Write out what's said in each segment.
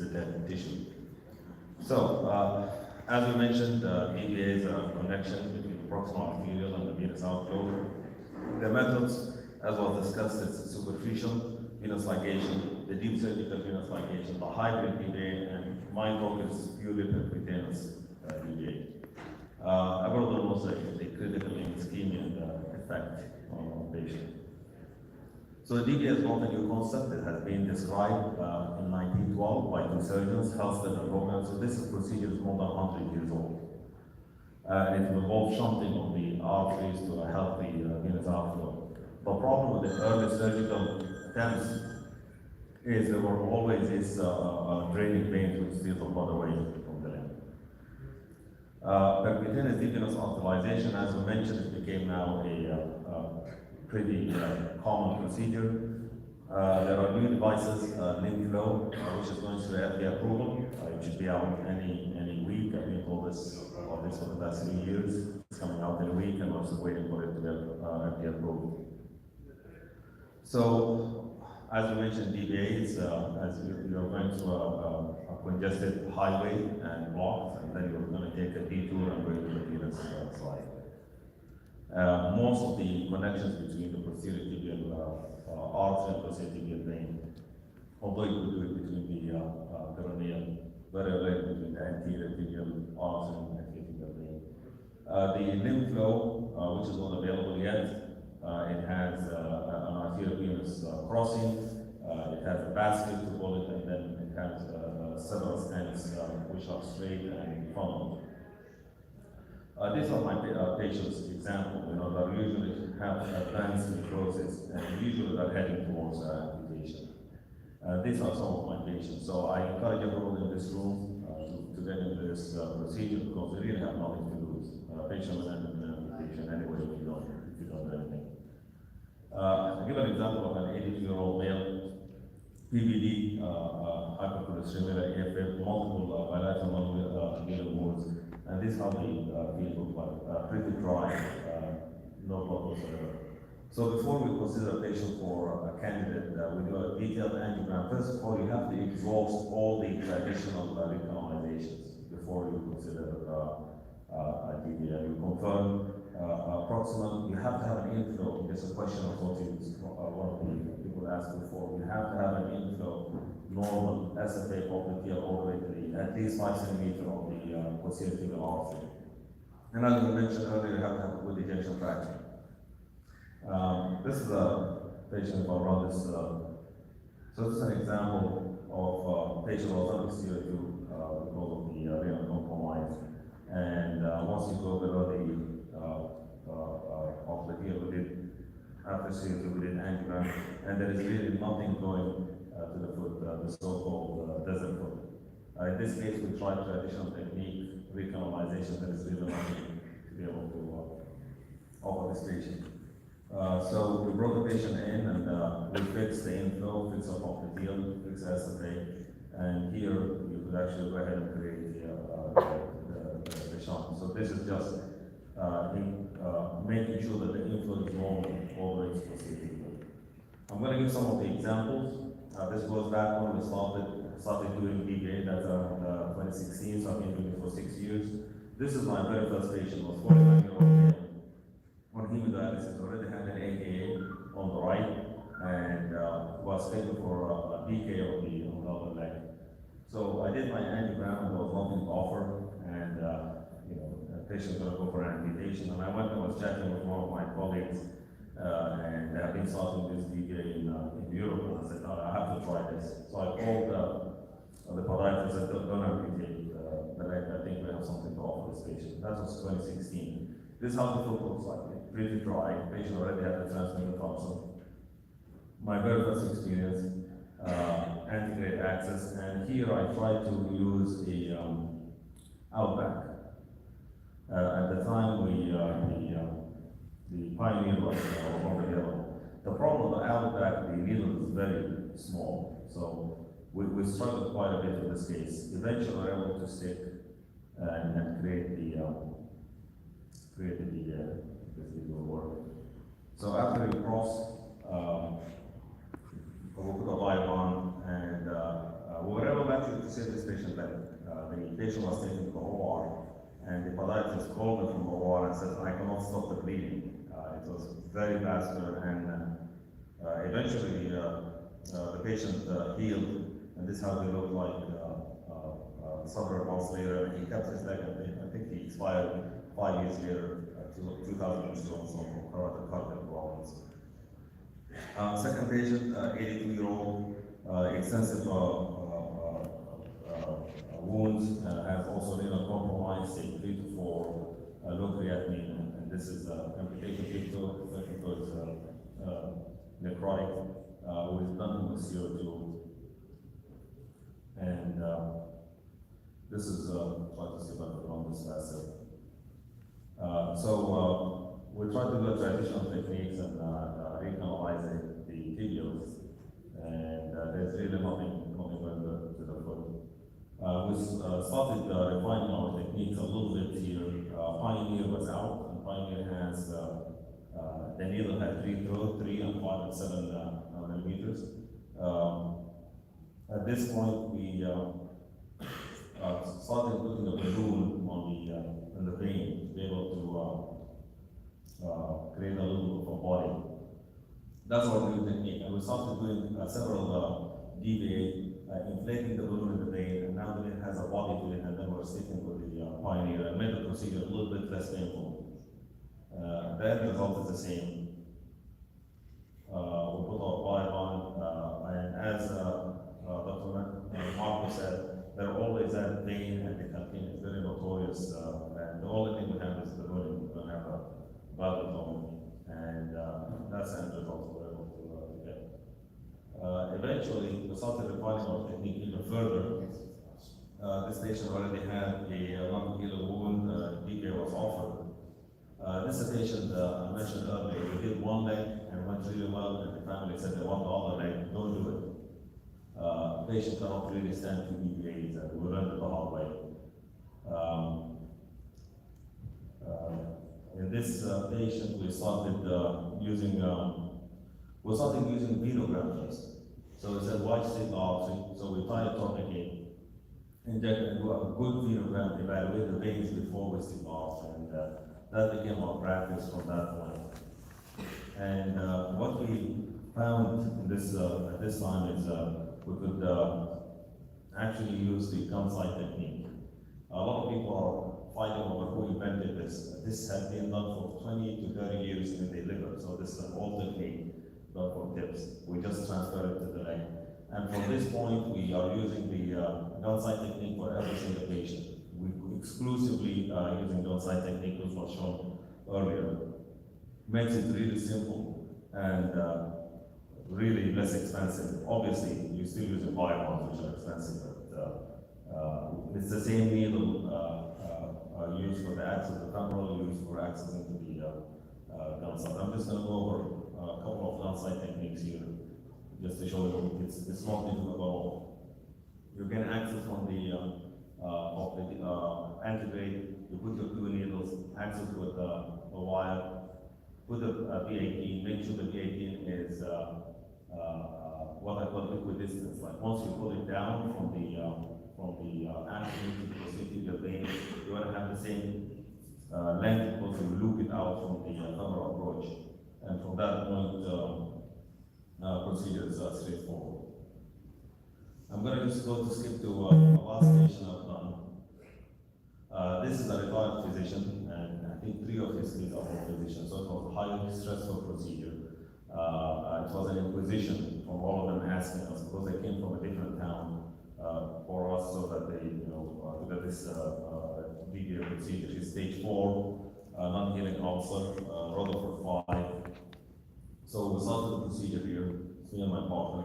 dead tissue. So, as we mentioned, DVA is a connection between the proximal arterial and the venous outflow. The methods, as was discussed, is superficial venous ligation, the deep surgical venous ligation, the hybrid DVA, and my focus is purely percutaneous DVA. I will also the critical ischemia and effect on patient. So the DVA is not a new concept. It has been described in 1912 by two surgeons, Halsted and Rogan. So this procedure is more than 100 years old. It involves shunting of the arteries to a healthy venous outflow. The problem with the early surgical attempts is there were always these draining veins which steal the blood away from the limb. Percutaneous deep venous arterialization, as we mentioned, it became now a pretty common procedure. There are new devices, LinkFlow, which is going through FDA approval. It should be out any week. I've been told this for the past 3 years. It's coming out in a week, and we're still waiting for it to get FDA approval. So, as we mentioned, DVA is as you're going to a congested highway and blocked, and then you're going to take a detour and go to the venous side. Most of the connections between the posterior tibial artery and posterior tibial vein, although you could do it between the peroneal, very rare between the anterior tibial artery and anterior tibial vein. The LinkFlow, which is not available yet, it has an arterial venous crossing, it has a basket to hold it, and then it has several stents which are straight and funneled. These are my patients' example. They usually have advanced necrosis, and usually they're heading towards amputation. These are some of my patients. So I encourage everyone in this room to get into this procedure because we really have nothing to lose. Patient will end up in amputation anyway if you don't do anything. I'll give an example of an 82-year-old male, PVD, hypercholesterolemia, AFib, multiple bilateral nonlinear wounds, and this is how they feel like, pretty dry, no blood whatsoever. So before we consider a patient for a candidate, we do a detailed angiogram. First of all, you have to exhaust all the traditional recanalizations before you consider a DVA. You confirm proximal, you have to have an inflow. It's a question of what one of the people asked before. You have to have an inflow, normal SFA popliteal all the way to at least 5 centimeters of the posterior tibial artery. And as we mentioned earlier, you have to have a good ejection fraction. This is a patient who run this. So this is an example of a patient who was under CO2 because of the renal compromise. And once you go below the popliteal, we did after CO2, we did angiogram, and there is really nothing going to the foot, the so-called desert foot. In this case, we tried traditional technique, recanalization, that is really nothing to be able to offer this patient. So we brought the patient in and we fixed the inflow, fixed the popliteal, fixed the SFA, and here you could actually go ahead and create the shunt. So this is just making sure that the inflow is normal all the way to posterior. I'm going to give some of the examples. This goes back when we started doing DVA, that's around 2016, so I've been doing it for 6 years. This is my very first patient, was 49-year-old male on hemodialysis, already had an AKA on the right, and was scheduled for a PK on the other leg. So I did my angiogram, and there was nothing to offer, and the patient was going to go for an amputation, and I went and was chatting with one of my colleagues, and they have been starting this DVA in Europe, and I said, no, I have to try this. So I called the podiatrist and said, don't amputate the leg, I think we have something to offer this patient. That was 2016. This is how the foot looks like, pretty dry. The patient already had a transmitted tonsil. My very first experience, antegrade access, and here I tried to use the Outback. At the time, the Pioneer was over here. The problem with the Outback, the needle is very small, so we struggled quite a bit with this case. Eventually, we were able to stick and create the this will work. So after we cross, we put a vibe on, and We were able actually to save this patient that the patient was taken to the OR, and the podiatrist called me from the OR and said, I cannot stop the bleeding. It was very vascular, and eventually the patient healed, and this is how they looked like several months later, and he kept his leg, and I think he expired 5 years later, 2002, from cardiac problems. Second patient, 82-year-old, extensive wounds, has also renal compromise, stage 3 to 4, low creatinine, and this is amputation picture, second is necrotic, with nothing with CO2. And this is, try to see if I can run this faster. We try to do traditional techniques and recanalize the tibials, and there's really nothing coming to the foot. We started refining our techniques a little bit here. Pioneer was out, and Pioneer has the needle had 3 throat, 3 and 5 and 7 millimeters. At this point, we started putting a balloon on the vein to be able to create a little bit of a body. That's our new technique, and we started doing several DVA, inflating the balloon in the vein, and now the vein has a body to it, and then we're sticking with the Pioneer and made the procedure a little bit less painful. The end result is the same. We put our pipe on, and as Dr. Marco said, they're always at vein and they continue. It's very notorious, and the only thing we have is the balloon. We don't have a valve, and that's the end result we're able to get. Eventually, we started refining our technique even further. This patient already had a longitudinal wound, DVA was offered. This is a patient I mentioned earlier. We did one leg and went really well, and the family said they want the other leg, don't do it. Patient cannot really stand 2 DVAs, and we learned it the hard way. In this patient, we started using venogram first. So we said, why stick artery? So we tie a tourniquet, inject and do a good venogram, evaluate the veins before we stick artery, and that became our practice from that point. And what we found in this at this time is we could actually use the gunsight technique. A lot of people are fighting over who invented this. This has been done for 20 to 30 years in the liver, so this is an old technique done for tips. We just transfer it to the leg. And from this point, we are using the gunsight technique for every single patient. We exclusively using gunsight technique, which was shown earlier. Makes it really simple and really less expensive. Obviously, you're still using firearms, which are expensive, but it's the same needle used for the access, the femoral used for accessing to the gunsight. I'm just going to go over a couple of gunsight techniques here, just to show you it's not difficult at all. You can access from the antigrade. You put your 2 needles, access with a wire, put a B18, make sure the B18 is what I call equidistant. Like once you pull it down from the antigrade to proceed to your vein, you want to have the same length because you loop it out from the femoral approach. And from that point, procedure is straightforward. I'm going to just skip to the last station I've done. This is a retired physician, and I think 3 of his kids are all physicians, so it was a highly stressful procedure. It was an inquisition from all of them asking us, because they came from a different town, for us, so that they, to get this DVA procedure. It's stage 4, non-healing ulcer, Rutherford 5. So we started the procedure here, it's me and my partner.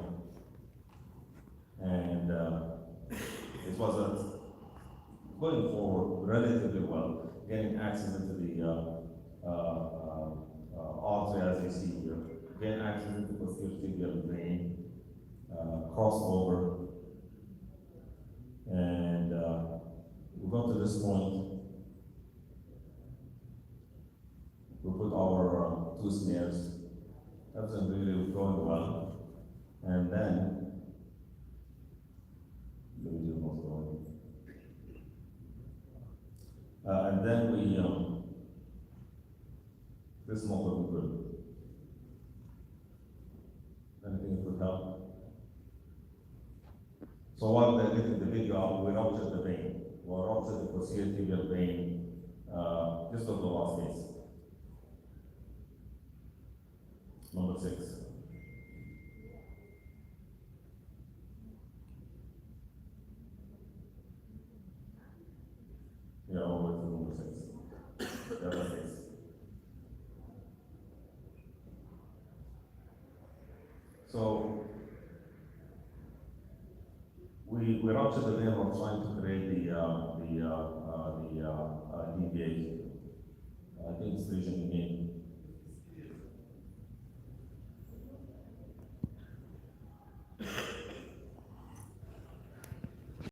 And it was going forward relatively well, getting access into the artery as you see here, getting access into the posterior tibial vein, crossover, and we got to this point. We put our 2 snares. Everything really was going well, and then And then we, this model will be good. Anything that could help? So while they're getting the video out, we ruptured the vein. We ruptured the posterior tibial vein, just on the last case. Number 6. Yeah, over to number 6. The other 6. So we ruptured the vein. We're trying to create the DVA. I think it's vision again.